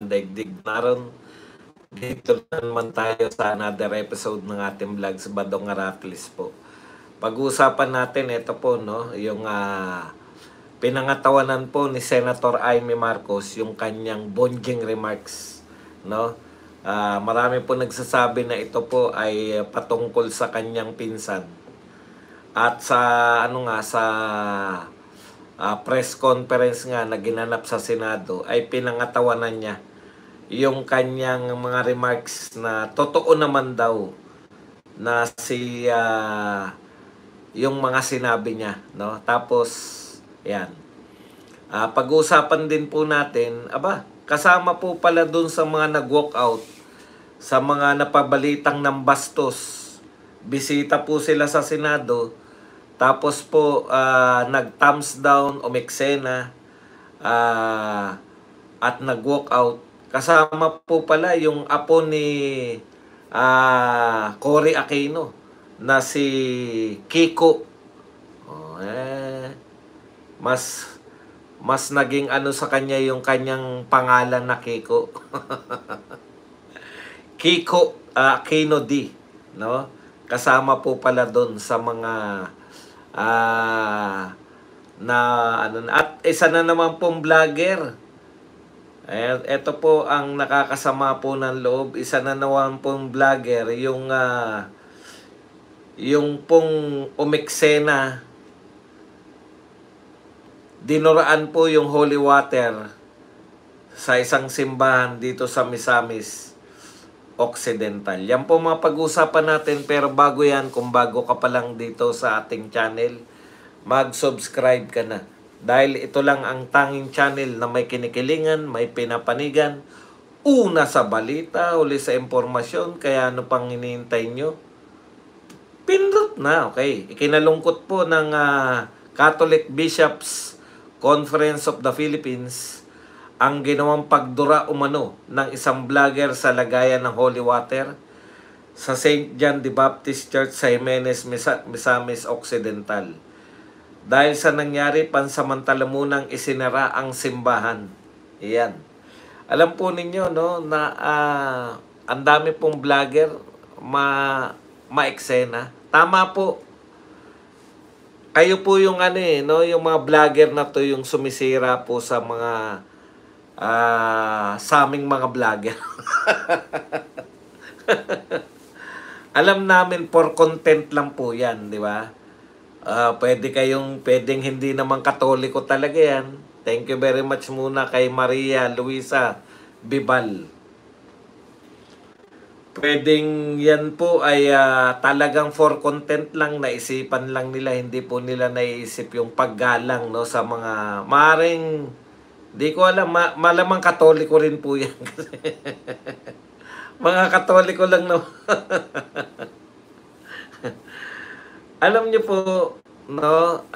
daigdig. Naroon, dito na naman tayo sa another episode ng ating vlog sa Badong Aratlis po. Pag-uusapan natin, ito po, no, yung pinangatawanan po ni Senator Amy Marcos, yung kanyang bonjing remarks, no. Marami po nagsasabi na ito po ay patungkol sa kanyang pinsan. At sa press conference nga na ginanap sa Senado ay pinangatawanan niya yung kanyang mga remarks na totoo naman daw na yung mga sinabi niya, no? Tapos yan. Pag-uusapan din po natin, kasama po pala dun sa mga nag-walk out, sa mga napabalitang ng bastos. Bisita po sila sa Senado. Tapos po, nag-thumbs down, umeksena, at nag-walk out. Kasama po pala yung apo ni Cory Aquino na si Kiko. Mas naging sa kanya yung kanyang pangalan na Kiko. Kiko Aquino D, no? Kasama po pala doon sa mga at isa na naman pong vlogger. Ito po ang nakakasama po ng loob. Isa na naman pong vlogger, yung pong umeksena, dinuraan po yung holy water sa isang simbahan dito sa Misamis Occidental. Yan po mga pag-usapan natin, pero bago yan, kung bago ka pa lang dito sa ating channel, mag-subscribe ka na. Dahil ito lang ang tanging channel na may kinikilingan, may pinapanigan, una sa balita, uli sa impormasyon, kaya ano pang hinihintay nyo? Pindot na, okay. Ikinalungkot po ng Catholic Bishops Conference of the Philippines ang ginawang pagdura umano ng isang vlogger sa lagayan ng holy water sa St. John the Baptist Church sa Jimenez, Misamis Occidental. Dahil sa nangyari, pansamantala munang isinara ang simbahan. Iyan. Alam po ninyo, no, na ang dami pong vlogger ma-eksena. Tama po. Kayo po yung yung mga vlogger na to, yung sumisira po sa mga sa aming mga vlogger. Alam namin for content lang po yan, di ba? Pwedeng hindi naman Katoliko talaga yan. Thank you very much muna kay Maria Luisa Bibal. Pwedeng yan po ay talagang for content lang, naisipan lang nila, hindi po nila naiisip yung paggalang, no, sa mga maring, di ko alam, malamang Katoliko rin po yan. Mga Katoliko lang, no. Alam nyo po, no,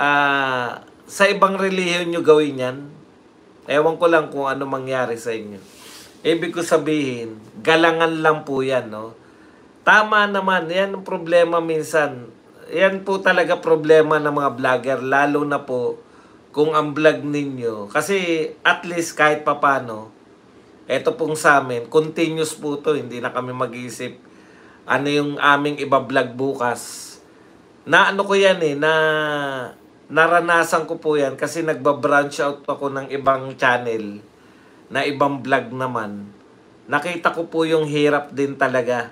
sa ibang relihiyon nyo gawin yan. Ewan ko lang kung ano mangyari sa inyo. Ibig ko sabihin, galangan lang po yan, no. Tama naman, yan ang problema minsan. Yan po talaga problema ng mga vlogger, lalo na po kung ang vlog ninyo. Kasi at least kahit papano, eto pong sa amin, continuous po to, hindi na kami mag-iisip ano yung aming iba-vlog bukas. Na ko yan na naranasan ko po yan kasi nagba-branch out ako ng ibang channel na ibang vlog naman. Nakita ko po yung hirap din talaga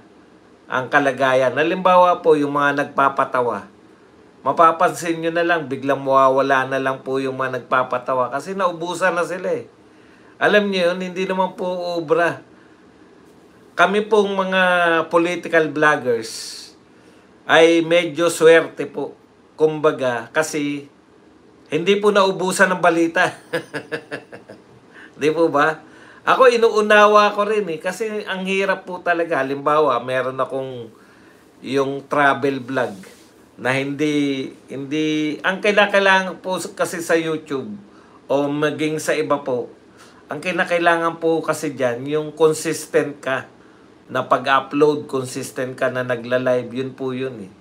ang kalagayan. Halimbawa po yung mga nagpapatawa. Mapapansin nyo na lang, biglang mawawala na lang po yung mga nagpapatawa kasi naubusan na sila eh. Alam nyo yun, hindi naman po obra. Kami pong mga political vloggers ay medyo swerte po. Kumbaga, kasi hindi po naubusan ng balita. Di po ba? Ako, inuunawa ko rin eh. Kasi ang hirap po talaga. Halimbawa, meron akong yung travel vlog na hindi ang kailangan po kasi sa YouTube o maging sa iba po, ang kinakailangan po kasi dyan, yung consistent ka na pag-upload, consistent ka na nagla-live, yun po yun eh.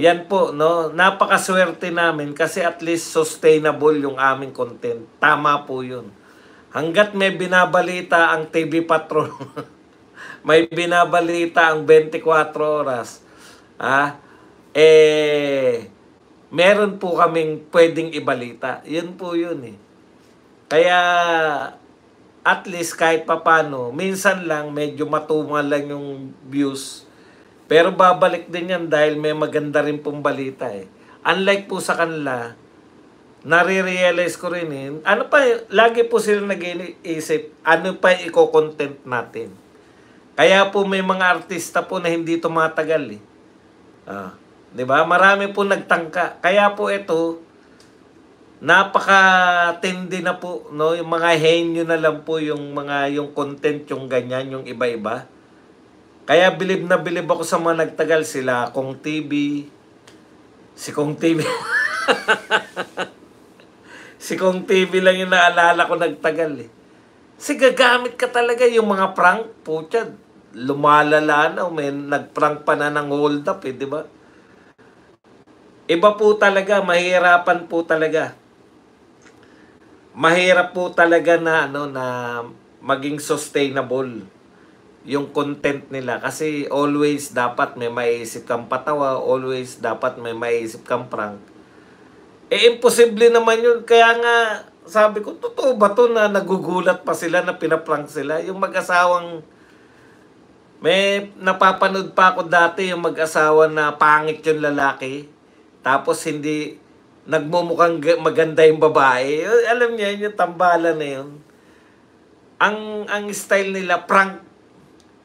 Yan po, no? Napakaswerte namin kasi at least sustainable yung aming content. Tama po yun. Hanggat may binabalita ang TV Patrol, may binabalita ang 24 oras, meron po kaming pwedeng ibalita. Yun po yun eh. Kaya, at least kahit papano, minsan lang medyo matumal lang yung views. Pero babalik din yan dahil may maganda rin pong balita eh. Unlike po sa kanila, nare-realize ko rin eh, lagi po sila nag-iisip, ano pa yung i-content natin. Kaya po may mga artista po na hindi tumatagal eh. 'Di ba? Marami po nagtangka. Kaya po ito, napakatindi na po, no? Yung mga henyo na lang po yung content yung ganyan, yung iba-iba. Kaya bilib na bilib ako sa mga nagtagal sila, Kong TV, si Kong TV. Si Kong TV lang yung naalala ko nagtagal eh. Kasi gagamit ka talaga yung mga prank, putya, lumalala na, may nagprank pa na ng hold up eh, di ba? Iba po talaga, mahirapan po talaga. Mahirap po talaga na na maging sustainable yung content nila kasi always dapat may maiisip kang patawa, always dapat may maiisip kang prank. Imposible naman yun. Kaya nga, sabi ko, totoo ba to na nagugulat pa sila na pinaprank sila? Yung mag-asawang, may napapanood pa ako dati yung mag-asawa na pangit yung lalaki. Tapos hindi, nagmumukhang maganda yung babae. Alam niya, yung tambalan na yun. Ang style nila, prank.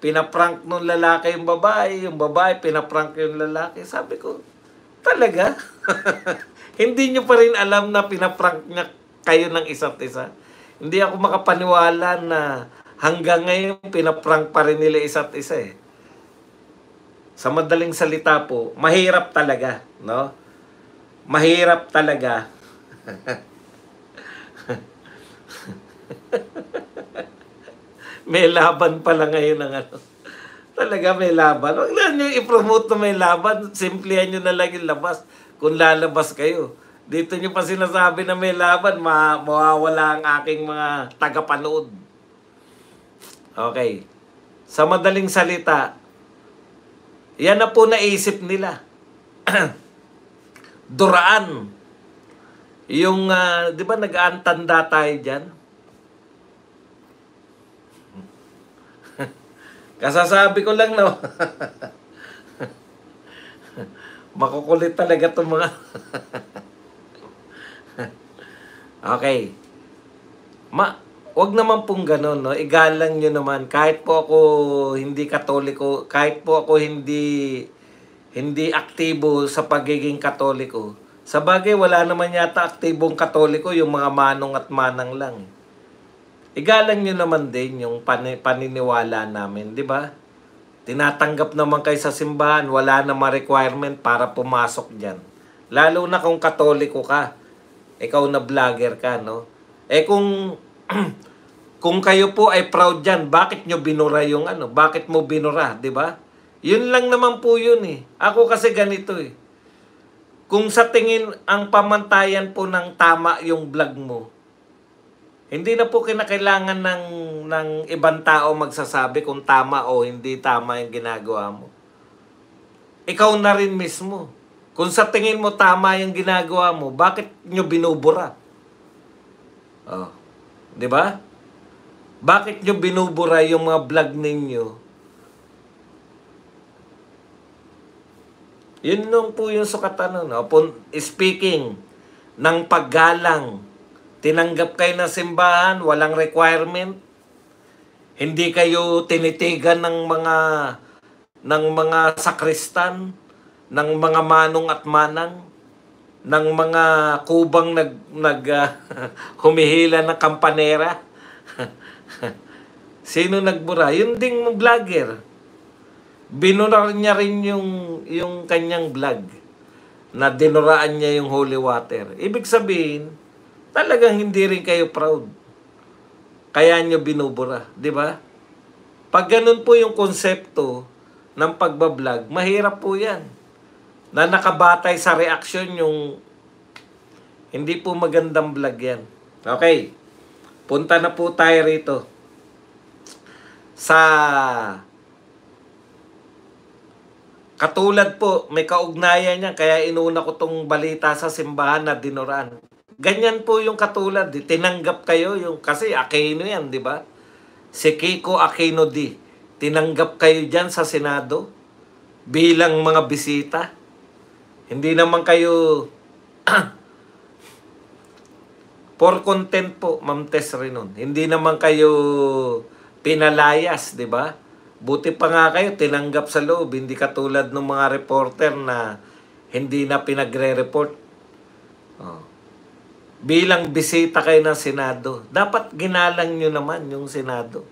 Pinaprank nung lalaki yung babae pinaprank yung lalaki. Sabi ko, talaga? Hindi nyo pa rin alam na pinaprank niya kayo ng isa't isa. Hindi ako makapaniwala na hanggang ngayon pinaprank pa rin nila isa't isa eh. Sa madaling salita po, mahirap talaga, no? Mahirap talaga. May laban pala ngayon ng Talaga may laban. Huwag na nyo i-promote na may laban. Simplihan nyo na lang yung labas. Kung lalabas kayo. Dito nyo pa sinasabi na may laban, mawawala ang aking mga tagapanood. Okay. Sa madaling salita, yan na po naisip nila. Duraan. Yung, di ba nag-aantanda tayo dyan? Kasasabi ko lang, no? Makukulit talaga itong mga... Okay. Wag naman pong ganun, no? Igalang nyo naman. Kahit po ako hindi katoliko, kahit po ako hindi aktibo sa pagiging katoliko. Sa bagay, wala naman yata aktibong katoliko, yung mga manong at manang lang. Igalang nyo naman din yung paniniwala namin, di ba? Tinatanggap naman kayo sa simbahan, wala namang requirement para pumasok dyan. Lalo na kung katoliko ka, ikaw na vlogger ka, no? Kung kayo po ay proud dyan, bakit nyo binura yung bakit mo binura, di ba? Yun lang naman po yun eh. Ako kasi ganito eh. Kung sa tingin ang pamantayan po ng tama yung vlog mo, hindi na po kinakailangan ng ibang tao magsasabi kung tama o hindi tama yung ginagawa mo. Ikaw na rin mismo. Kung sa tingin mo tama yung ginagawa mo, bakit nyo binubura? Di ba? Bakit nyo binubura yung mga vlog ninyo? Yun nung po yung sukatan. Speaking ng paggalang, tinanggap kayo ng simbahan, walang requirement. Hindi kayo tinitigan ng mga sakristan, ng mga manong at manang, ng mga kubang humihila ng kampanera. Sino nagbura? Yung ding vlogger. Binura niya rin yung kanyang vlog na dinuraan niya yung holy water. Ibig sabihin, talagang hindi rin kayo proud. Kaya nyo binubura, di ba? Pag ganun po yung konsepto ng pagbablog, mahirap po yan. Na nakabatay sa reaksyon yung hindi po magandang vlog yan. Okay. punta na po tayo rito sa katulad po, may kaugnayan niya, kaya inuna ko tong balita sa simbahan na dinuraan. Ganyan po yung katulad, tinanggap kayo, yung, kasi Aquino yan, di ba? Si Kiko Aquino D. Tinanggap kayo dyan sa Senado bilang mga bisita. Hindi naman kayo for content po, Ma'am Tess Renon. Hindi naman kayo pinalayas, di ba? Buti pa nga kayo, tinanggap sa loob. Hindi katulad ng mga reporter na hindi na pinagre-report. Oh. Bilang bisita kayo ng Senado, dapat ginalang nyo naman yung Senado.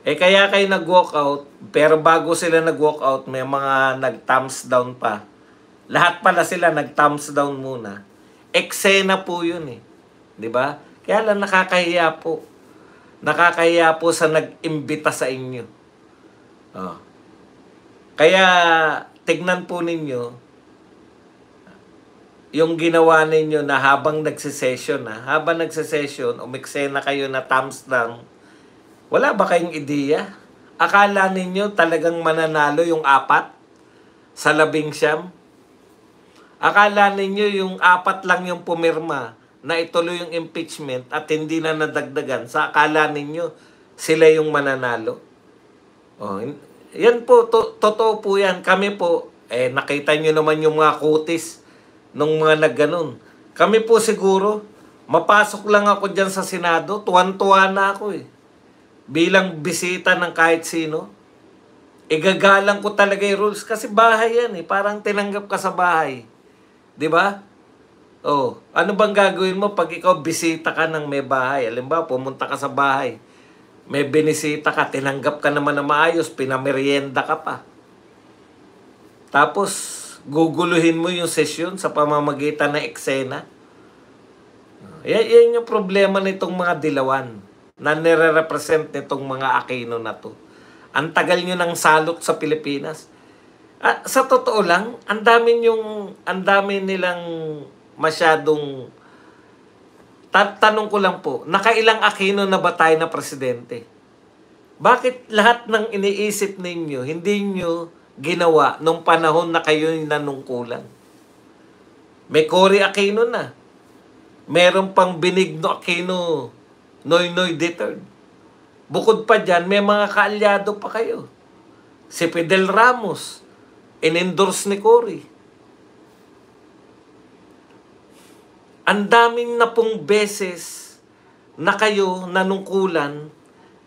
Kaya kayo nag-walk out, pero bago sila nag-walk out, may mga nag-thumbs down pa. Lahat pala sila nag-thumbs down muna. Eksena po yun eh. Di ba? Kaya lang nakakahiya po. Nakakahiya po sa nag-imbita sa inyo. Oh. Kaya tignan po ninyo yung ginawa ninyo na habang nagsisession umiksena kayo na thumbs down, wala ba kayong ideya? Akala ninyo talagang mananalo yung 4 sa 19? Akala ninyo yung 4 lang yung pumirma na ituloy yung impeachment at hindi na nadagdagan, sa akala ninyo sila yung mananalo? Oh, yan po, totoo po yan. Kami po, nakita nyo naman yung mga kutis nung mga nagganon. Kami po siguro, mapasok lang ako dyan sa Senado, tuwan-tuwa na ako eh. Bilang bisita ng kahit sino, igagalang ko talaga yung rules. Kasi bahay yan eh, parang tinanggap ka sa bahay. Di ba? Oh, ano bang gagawin mo pag ikaw bisita ka ng may bahay? Halimbawa, pumunta ka sa bahay. May binisita ka, tinanggap ka naman na maayos, pinamerienda ka pa. Tapos, guguluhin mo yung sesyon sa pamamagitan ng eksena. Yan yung problema nitong mga dilawan na nire-represent nitong mga Aquino na to. Ang tagal nyo ng salok sa Pilipinas. Sa totoo lang, ang dami nilang masyadong tanong ko lang po, nakailang Aquino na ba tayo na presidente? Bakit lahat ng iniisip ninyo, hindi nyo ginawa nung panahon na kayo nanungkulan? May Cory Aquino na. Meron pang Benigno Aquino, Noynoy III. Bukod pa dyan, may mga kaalyado pa kayo. Si Fidel Ramos, in-endorse ni Cory. Ang daming na pong beses na kayo nanungkulan,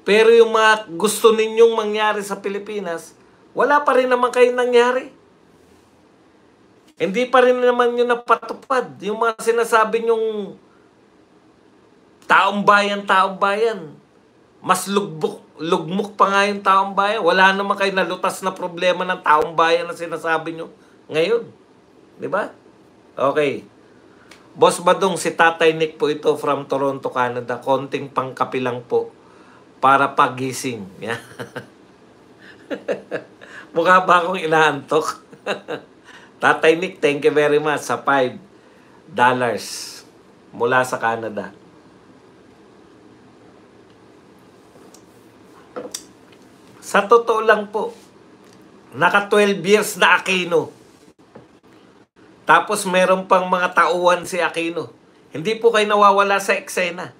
pero yung mga gusto ninyong mangyari sa Pilipinas, wala pa rin naman kayo nangyari. Hindi pa rin naman yun napatupad. Yung mga sinasabi nyong taong bayan, mas lugmok pa nga yung taong bayan. Wala naman kayo nalutas na problema ng taong bayan na sinasabi nyo ngayon. Di ba? Okay. Boss Badong, si Tatay Nick po ito from Toronto, Canada. Konting pangkapilang po para pagising. Yeah. Mukha ba akong inaantok? Tatay Nick, thank you very much sa $5 mula sa Canada. Sa totoo lang po, naka 12 years na Aquino. Tapos meron pang mga tauhan si Aquino. Hindi po kayo nawawala sa eksena.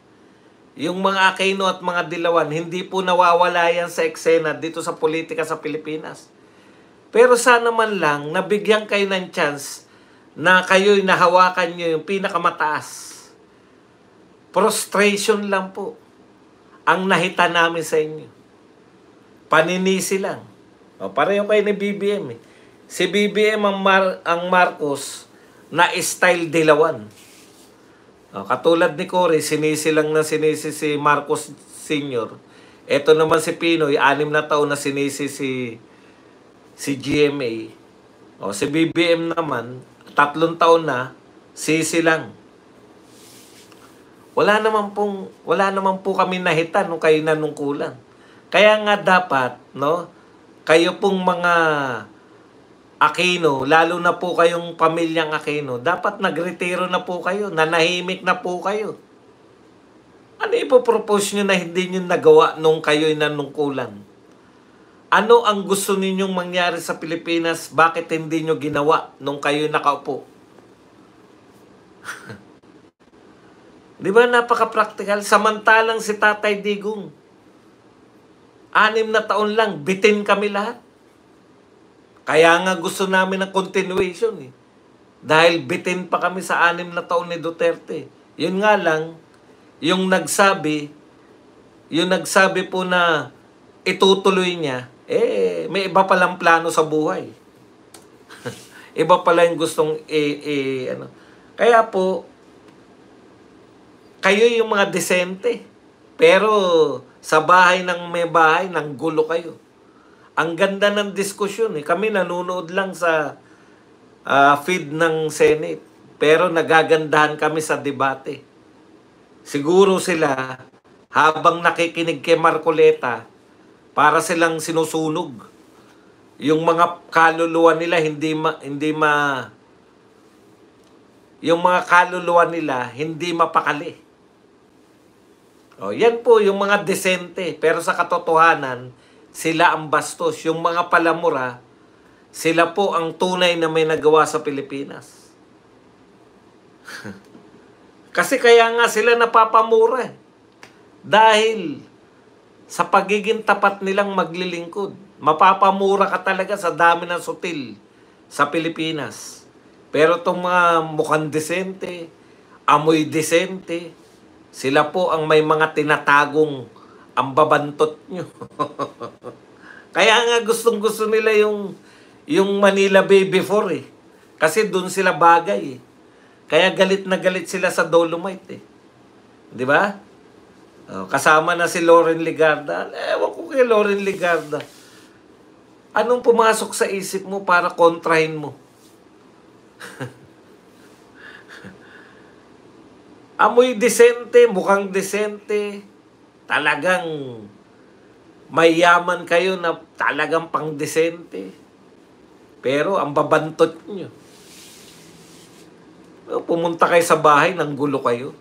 Yung mga Aquino at mga dilawan, hindi po nawawala yan sa eksena dito sa politika sa Pilipinas. Pero sana man lang, nabigyan kayo ng chance na kayo'y nahawakan nyo yung pinakamataas. Frustration lang po ang nahita namin sa inyo. Paninisi lang. Pareho kayo ni BBM eh. Si BBM ang Marcos na style dilawan. Katulad ni Cory, sinisi lang na sinisi si Marcos Sr. Ito naman si Pinoy, 6 na taon na sinisi si GMA. Si BBM naman, 3 taon na, sisi lang. Wala naman po kami nahita nung kayo nanungkulan. Kaya nga dapat, no, kayo pong mga Aquino, lalo na po kayong pamilyang Aquino, dapat nagretiro na po kayo, nanahimik na po kayo. Ano ipopropose nyo na hindi nyo nagawa nung kayo'y nanungkulan? Ano ang gusto ninyong mangyari sa Pilipinas? Bakit hindi nyo ginawa nung kayo'y nakaupo? Di ba napaka-practical? Samantalang si Tatay Digong, 6 na taon lang, bitin kami lahat. Kaya nga gusto namin ng continuation eh. Dahil bitin pa kami sa 6 na taon ni Duterte. Yun nga lang, yung nagsabi po na itutuloy niya, may iba palang plano sa buhay. Iba pala yung gustong ano. Kaya po, kayo yung mga desente. Pero sa bahay ng may bahay, nang gulo kayo. Ang ganda ng diskusyon eh. Kami nanonood lang sa feed ng Senate. Pero nagagandahan kami sa debate. Siguro sila, habang nakikinig kay Marcoleta, para silang sinusunog. Yung mga kaluluwa nila yung mga kaluluwa nila hindi mapakali. O, yan po yung mga desente. Pero sa katotohanan, sila ang bastos. Yung mga palamura, sila po ang tunay na may nagawa sa Pilipinas. Kasi kaya nga sila napapamura. Dahil sa pagiging tapat nilang maglilingkod. Mapapamura ka talaga sa dami ng sutil sa Pilipinas. Pero itong mga mukhang desente, amoy desente, sila po ang may mga tinatagong ambabantot nyo. Kaya nga gustong-gusto nila yung Manila Bay before eh. Kasi doon sila bagay eh. Kaya galit na galit sila sa Dolomite eh. Di ba? Kasama na si Loren Legarda. Ewan ko kay Loren Legarda. Anong pumasok sa isip mo para kontrahin mo? Amoy desente, mukhang desente. Talagang mayaman kayo na talagang pang-desente. Pero ang babantot nyo. Pumunta kayo sa bahay, nang gulo kayo.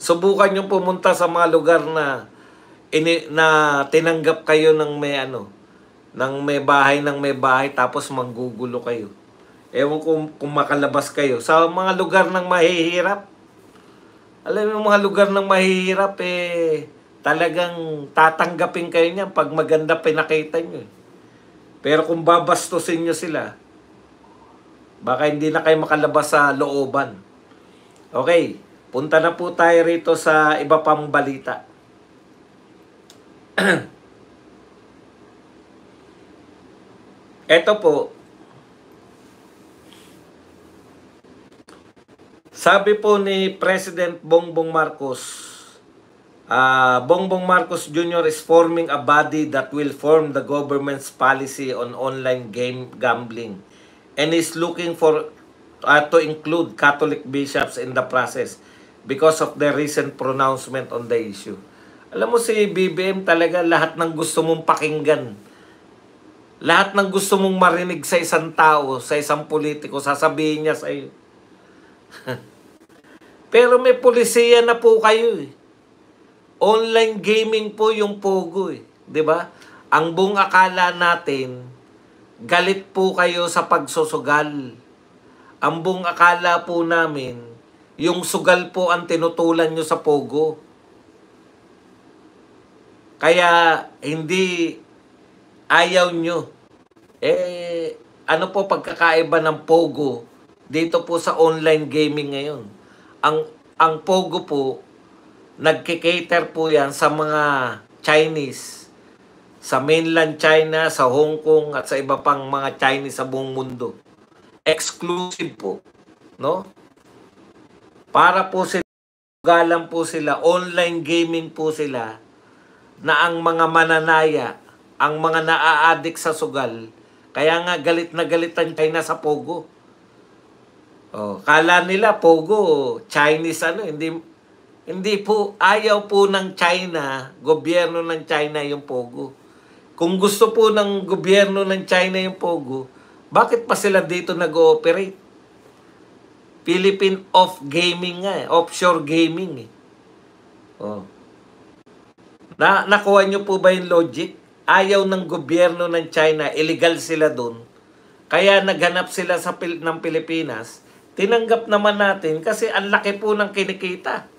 Subukan nyo pumunta sa mga lugar na tinanggap kayo ng may ng may bahay tapos manggugulo kayo. Ewan kung makalabas kayo. Sa mga lugar ng mahihirap, alam mo mga lugar ng mahihirap talagang tatanggapin kayo niyan pag maganda pinakita nyo. Pero kung babastusin nyo sila, baka hindi na kayo makalabas sa looban. Okay, punta na po tayo rito sa iba pang balita. Ito po, sabi po ni President Bongbong Marcos, Bongbong Marcos Jr. is forming a body that will form the government's policy on online gambling and is looking for to include Catholic bishops in the process because of the recent pronouncement on the issue. Alam mo si BBM talaga lahat ng gusto mong pakinggan. Lahat ng gusto mong marinig sa isang tao, sa isang politiko, sasabihin niya sa iyo. Pero may polisiya na po kayo eh. Online gaming po yung Pogo eh. 'Di ba? Ang buong akala natin, galit po kayo sa pagsusugal. Ang buong akala po namin, yung sugal po ang tinutulan nyo sa Pogo. Kaya hindi ayaw nyo. Ano po pagkakaiba ng Pogo dito po sa online gaming ngayon? Ang Pogo po, nagkikater po yan sa mga Chinese, sa mainland China, sa Hong Kong, at sa iba pang mga Chinese sa buong mundo. Exclusive po, no? Para po sila, galang po sila, online gaming po sila, na ang mga mananaya, ang mga naa-addict sa sugal, kaya nga galit na galit ang China sa Pogo. Kala nila Pogo, Chinese hindi po, ayaw po ng China, gobyerno ng China yung Pogo. Kung gusto po ng gobyerno ng China yung Pogo, bakit pa sila dito nag-ooperate? Philippine off-gaming nga offshore gaming eh. Oh. Nakuha nyo po ba yung logic? Ayaw ng gobyerno ng China, illegal sila doon. Kaya naghanap sila ng Pilipinas. Tinanggap naman natin kasi ang laki po ng kinikita.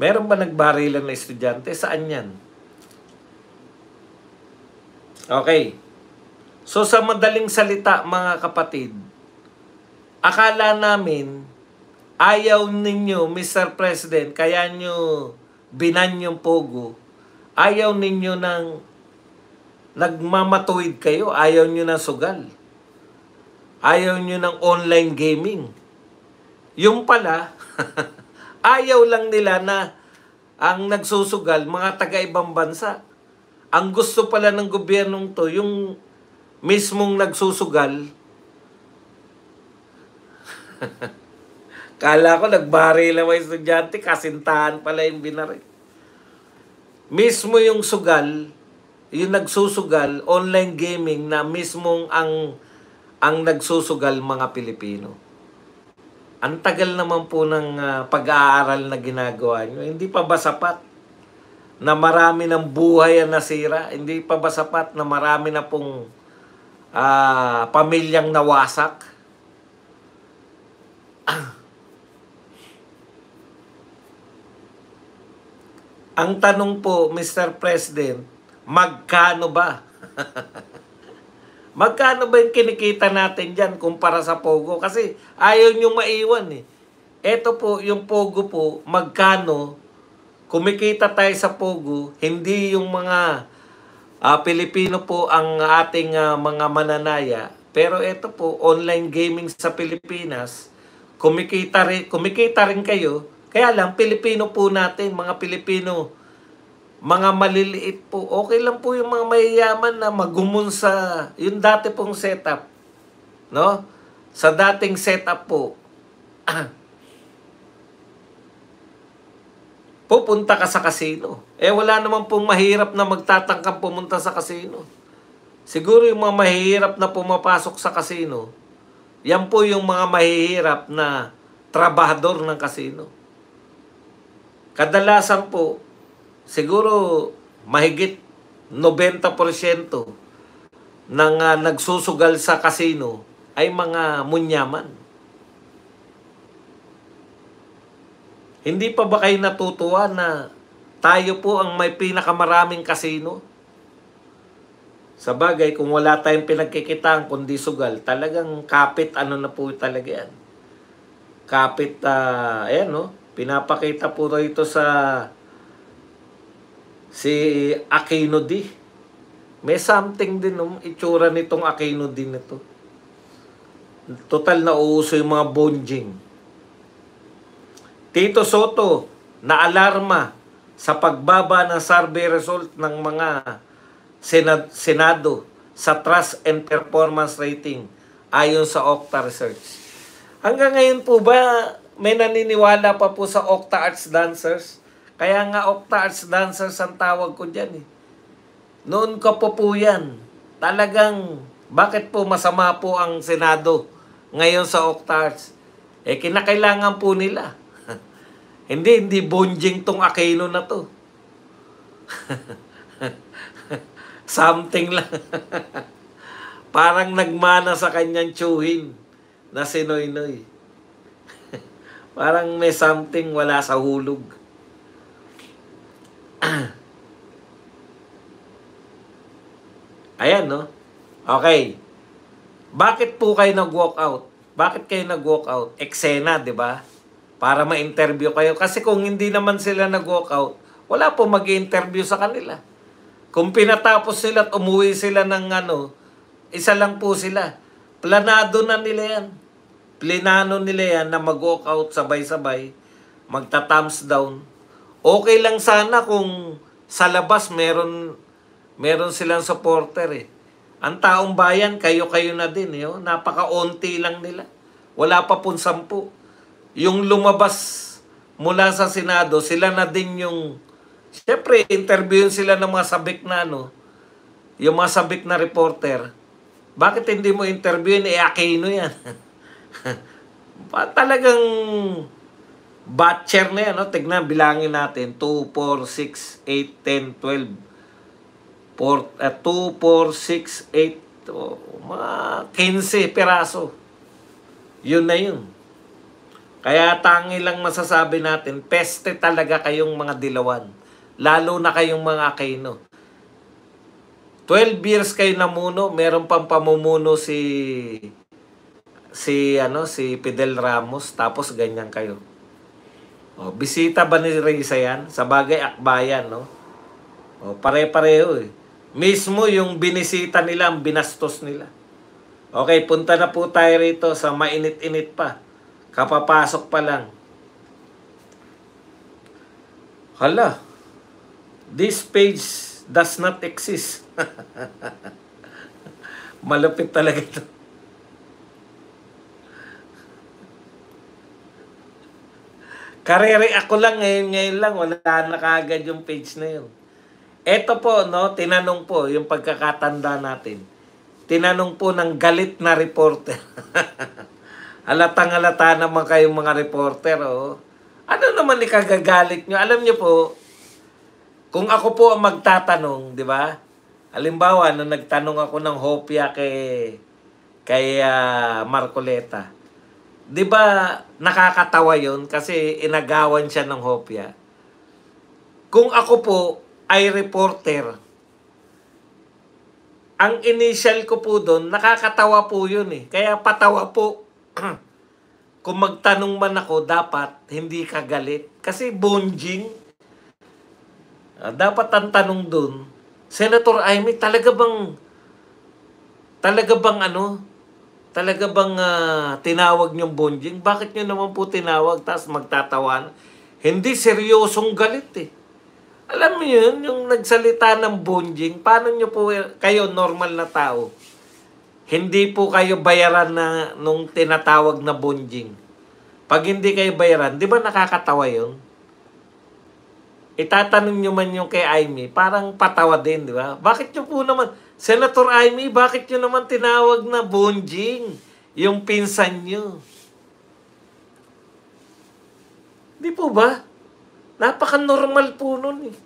Meron ba nagbarilan na estudyante? Saan yan? Okay. So sa madaling salita mga kapatid, akala namin ayaw ninyo, Mr. President, kaya nyo binan yung pogo. Ayaw ninyo ng nagmamatuwid kayo. Ayaw nyo ng sugal. Ayaw nyo ng online gaming. Yung pala, ayaw lang nila na ang nagsusugal, mga taga-ibang bansa. Ang gusto pala ng gobyernong to, yung mismong nagsusugal, kala ko nagbari lang mga estudyante, kasintahan pala yung binari. Mismo yung sugal, yung nagsusugal, online gaming na mismong ang nagsusugal mga Pilipino. Ang tagal naman po ng pag-aaral na ginagawa nyo. Hindi pa ba sapat na marami ng buhay ang nasira? Hindi pa ba sapat na marami na pong pamilyang nawasak? Ang tanong po, Mr. President, magkano ba? Magkano ba yung kinikita natin dyan kumpara sa Pogo? Kasi ayaw nyo maiwan eh. Ito po, yung Pogo po, magkano kumikita tayo sa Pogo, hindi yung mga Pilipino po ang ating mga mananaya. Pero ito po, online gaming sa Pilipinas, kumikita rin kayo. Kaya lang, Pilipino po natin, mga Pilipino, mga maliliit po. Okay lang po yung mga mayayaman na magumon sa yung dati pong setup. No? Sa dating setup po. Pupunta ka sa casino. Wala naman pong mahirap na magtatangkang pumunta sa casino. Siguro yung mga mahihirap na pumapasok sa casino, yan po yung mga mahihirap na trabahador ng casino. Kadalasan po, siguro mahigit 90% ng nagsusugal sa casino ay mga munyaman. Hindi pa ba kayo natutuwa na tayo po ang may pinakamaraming casino? Sa bagay, kung wala tayong pinagkikitaan kundi sugal, talagang kapit ano na po talaga yan. Kapit, ayan no, pinapakita po ito sa si Aquino D. May something din itsura nitong Aquino D na to. Total na uuso yung mga bonjing. Tito Soto, na alarma sa pagbaba ng survey result ng mga Senado sa Trust and Performance Rating ayon sa Okta Research. Hanggang ngayon po ba may naniniwala pa po sa Okta Arts Dancers? Kaya nga Okta Arts Dancers ang tawag ko dyan eh. Noon ka po yan. Talagang bakit po masama po ang Senado ngayon sa Okta Arts? Kinakailangan po nila. Hindi bonjing tong Aquino na to. Something lang. Parang nagmana sa kanyang tsuhin na si Noynoy. Parang may something wala sa hulog. Ayan, no? Okay. Bakit po kayo nag-walk out? Bakit kayo nag-walk out? Eksena, di ba? Para ma-interview kayo. Kasi kung hindi naman sila nag-walk out, wala po mag-interview sa kanila. Kung pinatapos sila at umuwi sila ng isa lang po sila. Planado na nila yan. Plinano nila yan na mag-walk out sabay-sabay, magta-thumbs down. Okay lang sana kung sa labas meron silang supporter eh. Ang taong bayan, kayo-kayo na din. Napaka-onti lang nila. Wala pa pong 10. Yung lumabas mula sa Senado, sila na din yung siyempre, interviewin sila ng mga sabik na yung mga sabik na reporter. Bakit hindi mo interviewin? Aquino yan. Talagang batcher na yan. No? Tignan, bilangin natin. 2, 4, 6, 8, 10, 12. 2, 4, 6, 8. Mga 15 piraso. Yun na yun. Kaya tangi lang masasabi natin, peste talaga kayong mga dilawan. Lalo na kayong mga Aquino. 12 years kayo namuno, meron pang pamumuno si Fidel Ramos, tapos ganyan kayo. O, bisita ba ni Risa yan? Sa bagay, akbayan, no? O, pare-pareho eh. Mismo yung binisita nila, ang binastos nila. Okay, punta na po tayo rito sa mainit-init pa. Kapapasok pa lang. Hala, this page does not exist. Malupit talaga ito. Karere ako lang ngayon lang, wala na kaagad yung page na yun. Ito po, no, tinanong po, yung pagkakatanda natin. Tinanong po ng galit na reporter. Halatang-halata naman kayong mga reporter, oh. Ano naman ikagagalit nyo? Alam nyo po, kung ako po ang magtatanong, di ba? Halimbawa, nung nagtanong ako ng hopya kay Marcoleta, di ba nakakatawa yun kasi inagawan siya ng hopya? Kung ako po ay reporter, ang initial ko po doon, nakakatawa po yun eh. Kaya patawa po. Kung magtanong man ako, dapat hindi ka galit. Kasi bonjing. Dapat ang tanong doon, Senator Amy, talaga bang tinawag niyong bonjing? Bakit niyo naman po tinawag tapos magtatawan? Hindi seryosong galit eh. Alam mo yun, yung nagsalita ng bonjing, paano nyo po, kayo normal na tao, hindi po kayo bayaran na nung tinatawag na bonjing. Pag hindi kayo bayaran, di ba nakakatawa yun? Itatanong nyo man yung kay Amy, parang patawa din, di ba? Bakit nyo po naman, Senator Amy, bakit nyo naman tinawag na bonjing yung pinsan nyo? Di po ba? Napaka-normal po nun eh.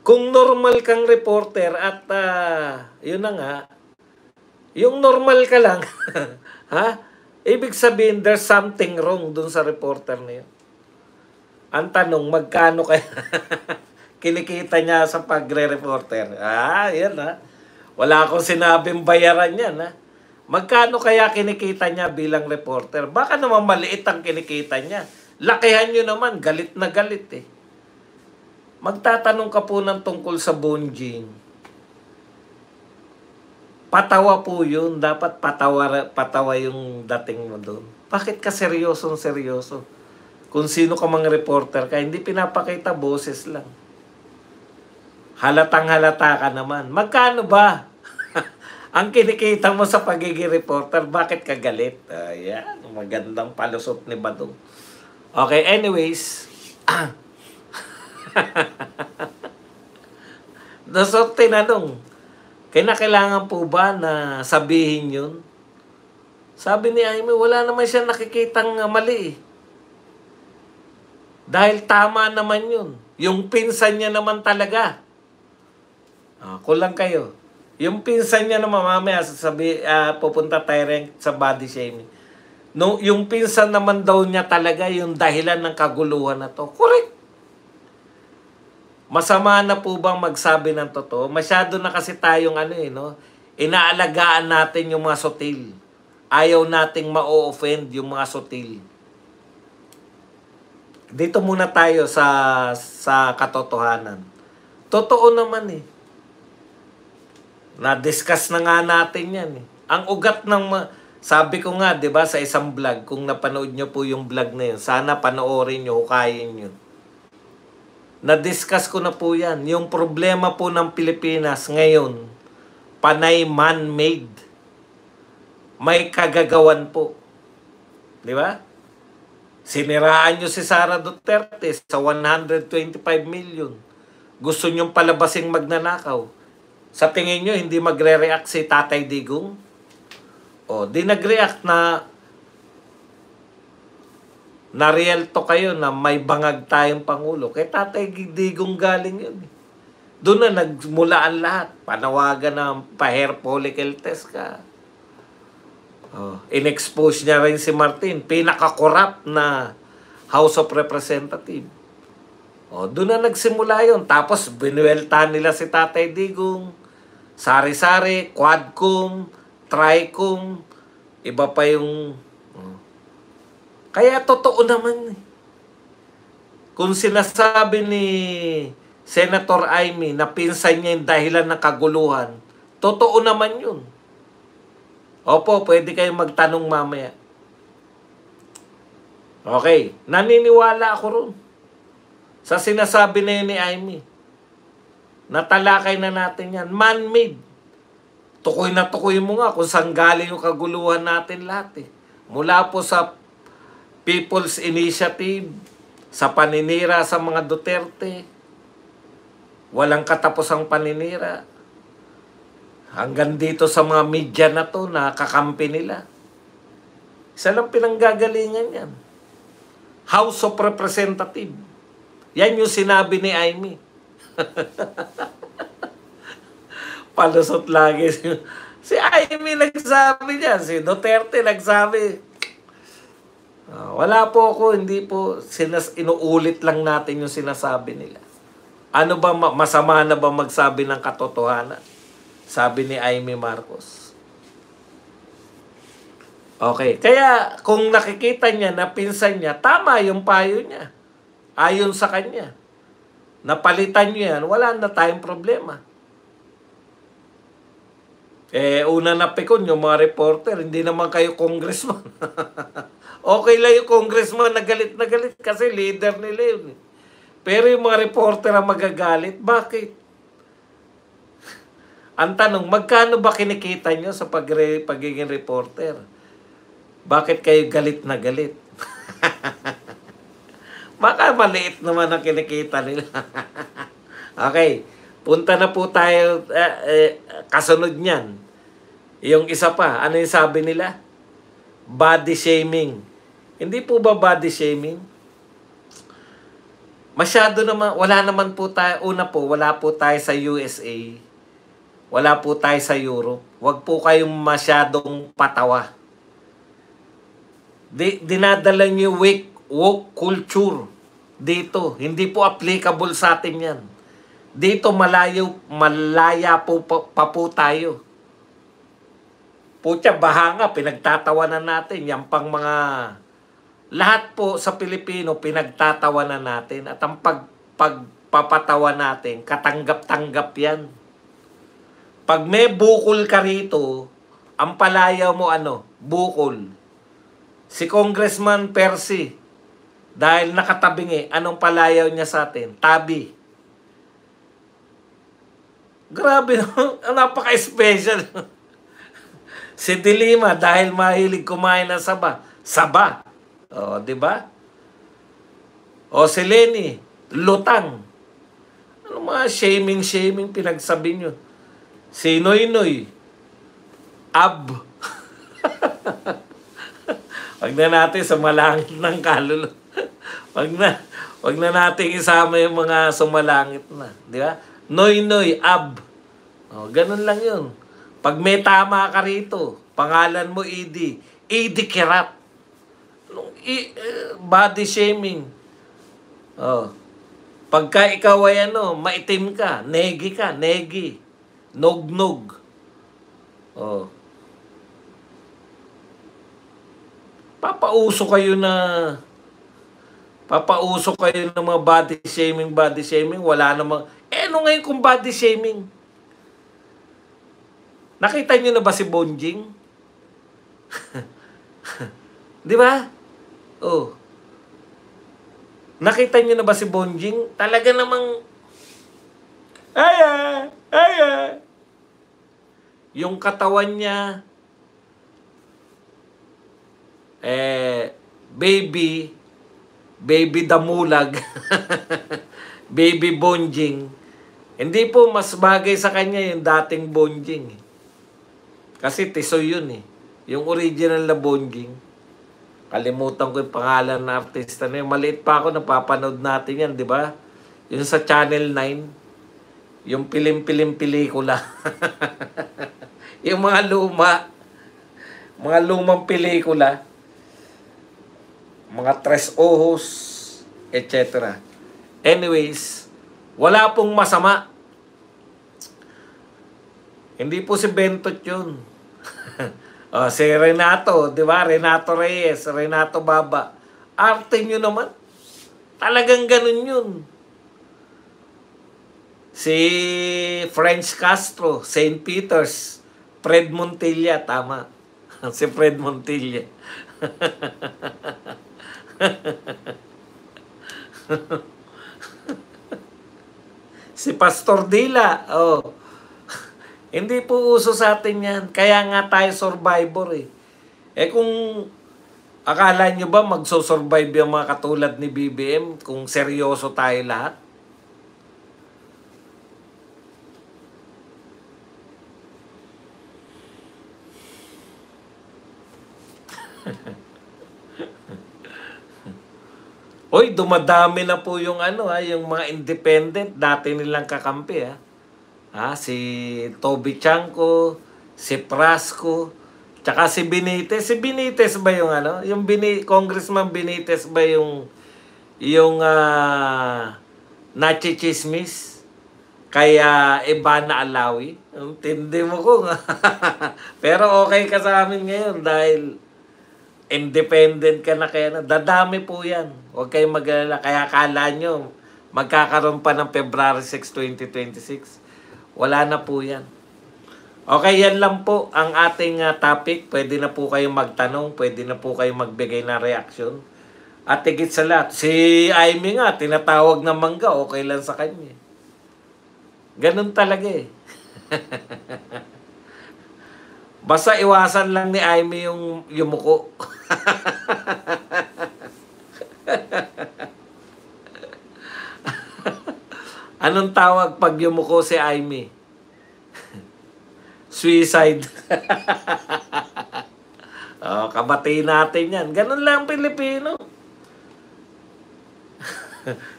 Kung normal kang reporter at yun na nga, yung normal ka lang, ha? Ibig sabihin, there's something wrong dun sa reporter na yun. Ang tanong, magkano kaya kinikita niya sa pagre-reporter? Yan ha. Wala akong sinabing bayaran yan ha. Magkano kaya kinikita niya bilang reporter? Baka naman maliit ang kinikita niya. Lakihan nyo naman, galit na galit eh. Magtatanong ka po ng tungkol sa bonjing. Patawa po yun. Dapat patawa yung dating mo doon. Bakit ka seryoso? Kung sino ka mang reporter ka, hindi pinapakita, boses lang. Halatang-halata ka naman. Magkano ba ang kinikita mo sa pagiging reporter? Bakit ka galit? Ayan, magandang palusot ni Badong. Okay, anyways. So, tinanong, kinakailangan po ba na sabihin yun? Sabi ni Amy, wala naman siya nakikitang mali eh. Dahil tama naman yun. Yung pinsan niya naman talaga. Kulang kayo. Yung pinsan niya naman mamaya pupunta tayo rin sa body shaming. No, yung pinsan naman daw niya talaga yung dahilan ng kaguluhan na to. Correct. Masama na po bang magsabi ng totoo? Masyado na kasi tayong inaalagaan natin yung mga sutil. Ayaw nating ma-offend yung mga sutil. Dito muna tayo sa katotohanan. Totoo naman eh. Na-discuss na nga natin yan eh. Ang ugat ng, sabi ko nga, di ba, sa isang vlog, kung napanood nyo po yung vlog na yun, sana panoorin nyo, hukayin nyo. Na-discuss ko na po yan. Yung problema po ng Pilipinas ngayon, panay man-made. May kagagawan po. Di ba? Siniraan nyo si Sara Duterte sa 125 million. Gusto nyong palabasing magnanakaw. Sa tingin nyo, hindi magre-react si Tatay Digong? O, di nag-react na real to kayo na may bangag tayong Pangulo. Kay Tatay Digong galing yun. Doon na nagmula ang lahat. Panawagan ng pa-hair follicle test ka. Oh, in-expose niya rin si Martin. Pinaka-corrupt na House of Representatives. Oh, doon na nagsimula yun. Tapos binuelta nila si Tatay Digong. Sari-sari, Quadcom, Tricom, iba pa yung... Kaya totoo naman. Kung sinasabi ni Senator Amy na pinsan niya yung dahilan ng kaguluhan, totoo naman yun. Opo, pwede kayong magtanong mamaya. Okay, naniniwala ako ron. Sa sinasabi na yun ni Amy. Natalakay na natin yan. Man-made. Tukoy na tukoy mo nga kung saan galing yung kaguluhan natin lahat eh. Mula po sa People's Initiative, sa paninira sa mga Duterte, walang katapusang paninira. Hanggang dito sa mga media na to, nakakampi nila. Isa lang pinanggagalingan yan. House of Representatives. Yan yung sinabi ni Amy. Palusot lagi. Si Amy nagsabi niya. Si Duterte nagsabi. Wala po ako. Hindi po. Inuulit lang natin yung sinasabi nila. Ano ba? Masama na ba magsabi ng katotohanan? Sabi ni Amy Marcos. Okay. Kaya kung nakikita niya na pinsan niya, tama yung payo niya. Ayon sa kanya. Napalitan niyo yan, wala na tayong problema. Una na pikon yung mga reporter, hindi naman kayo congressman. Okay lang yung congressman na galit kasi leader nila yun. Pero yung mga reporter ang magagalit, bakit? Ang tanong, magkano ba kinikita nyo sa pagiging reporter? Bakit kayo galit na galit? Baka maliit naman ang kinikita nila. Okay. Punta na po tayo kasunod niyan. Yung isa pa, ano yung sabi nila? Body shaming. Hindi po ba body shaming? Masyado naman, wala naman po tayo, una po, wala po tayo sa USA. Wala po tayo sa Europe. Huwag po kayong masyadong patawa. Dinadala niyo woke culture dito. Hindi po applicable sa atin yan. Dito malaya po pa po tayo. Putya, baha nga, pinagtatawanan natin. Yan pang mga... Lahat po sa Pilipino, pinagtatawanan natin. At ang pagpapatawa natin, katanggap-tanggap yan. Pag may bukol ka rito, ang palaya mo bukol. Si Congressman Percy, dahil nakatabingi, anong palayaw niya sa atin? Tabi. Grabe, napaka-special. Si Dilima, dahil mahilig kumain ng saba. Saba. O, di ba? O si Lenny, lutang. Ano mga shaming pinagsabi nyo? Si Noy, ab. Wag na natin sumalangit ng kaluluwa. Wag na natin isama yung mga sumalangit na. Di ba? Noy, ab. O, ganun lang yun. Pag may tama ka rito, pangalan mo Edie. Edie Kirat. Body shaming. O. Pagka ikaw ay maitim ka, negi. Nog. O. Papauso kayo ng mga body shaming, wala namang, ano ngayon kung body shaming? Nakita nyo na ba si Bonjing? Di ba? Oh. Nakita nyo na ba si Bonjing? Talaga namang, aya. Yung katawan niya, baby damulag, baby Bonjing, Hindi po mas bagay sa kanya yung dating Bonjing. Kasi Tisoy yun eh. Yung original na Bonjing. Kalimutan ko yung pangalan ng artista na yun. Maliit pa ako, napapanood natin yan, di ba? Yung sa Channel 9. Yung pilim-pilim-pelikula. Yung mga lumang pelikula. Mga Tres Ojos, etc. Anyways, wala pong masama. Hindi po si Bentot yun. Si Renato, di ba? Renato Reyes, Renato Baba. Arte nyo naman. Talagang ganun yun. Si French Castro, St. Peter's, Fred Montilla, tama. Si Fred Montilla. Si Pastor Dila, oh. Hindi po uso sa atin yan. Kaya nga tayo survivor eh. Kung akala nyo ba magsosurvive yung mga katulad ni BBM kung seryoso tayo lahat? Oy, dumadami na po yung yung mga independent dati nilang kakampi si Toby Chanco, si Prasco, tsaka si Benitez. Si Benitez ba yung yung Congressman Benitez ba yung nachichismis kaya Ivana Alawi? Tindi mo ko nga. Pero okay ka sa amin ngayon dahil independent ka na kaya dadami po yan. Huwag kayong mag-alala. Kaya kala nyo, magkakaroon pa ng February 6, 2026. Wala na po yan. Okay, yan lang po ang ating topic. Pwede na po kayong magtanong. Pwede na po kayong magbigay na reaction. At higit sa lahat, si Aimee nga, tinatawag na mangga. Okay lang sa kanya. Ganun talaga eh. Basta iwasan lang ni Aimee yung yumuko. Anong tawag pag yumuko si Aimee? Suicide. Kabati natin yan. Ganun lang Pilipino.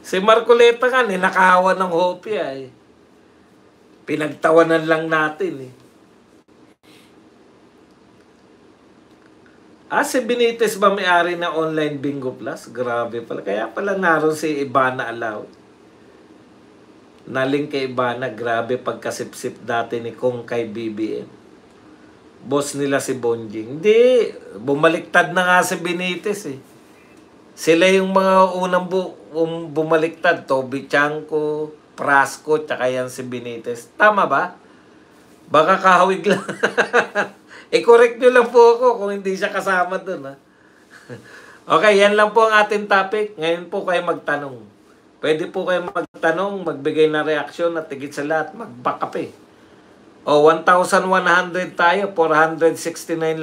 Si Marcoleta nga, ninakawan ng hopya eh. Pinagtawanan lang natin eh. Si Benitez ba may-ari na online bingo plus? Grabe pala. Kaya pala naroon si Ivana Alawi. Naling kay Ivana, grabe pagkasipsip dati ni Kong kay BBM. Boss nila si Bonjing. Hindi, bumaliktad na nga si Benitez eh. Sila yung mga unang bumaliktad. Toby Chanco, Prasco, tsaka yan si Benitez. Tama ba? Baka kahawig lang. I-correct nyo lang po ako kung hindi siya kasama dun Okay, yan lang po ang ating topic. Ngayon po kayo magtanong. Pwede po kayo magtanong, magbigay na reaksyon at higit sa lahat, mag-back up eh. 1,100 tayo, 469 lang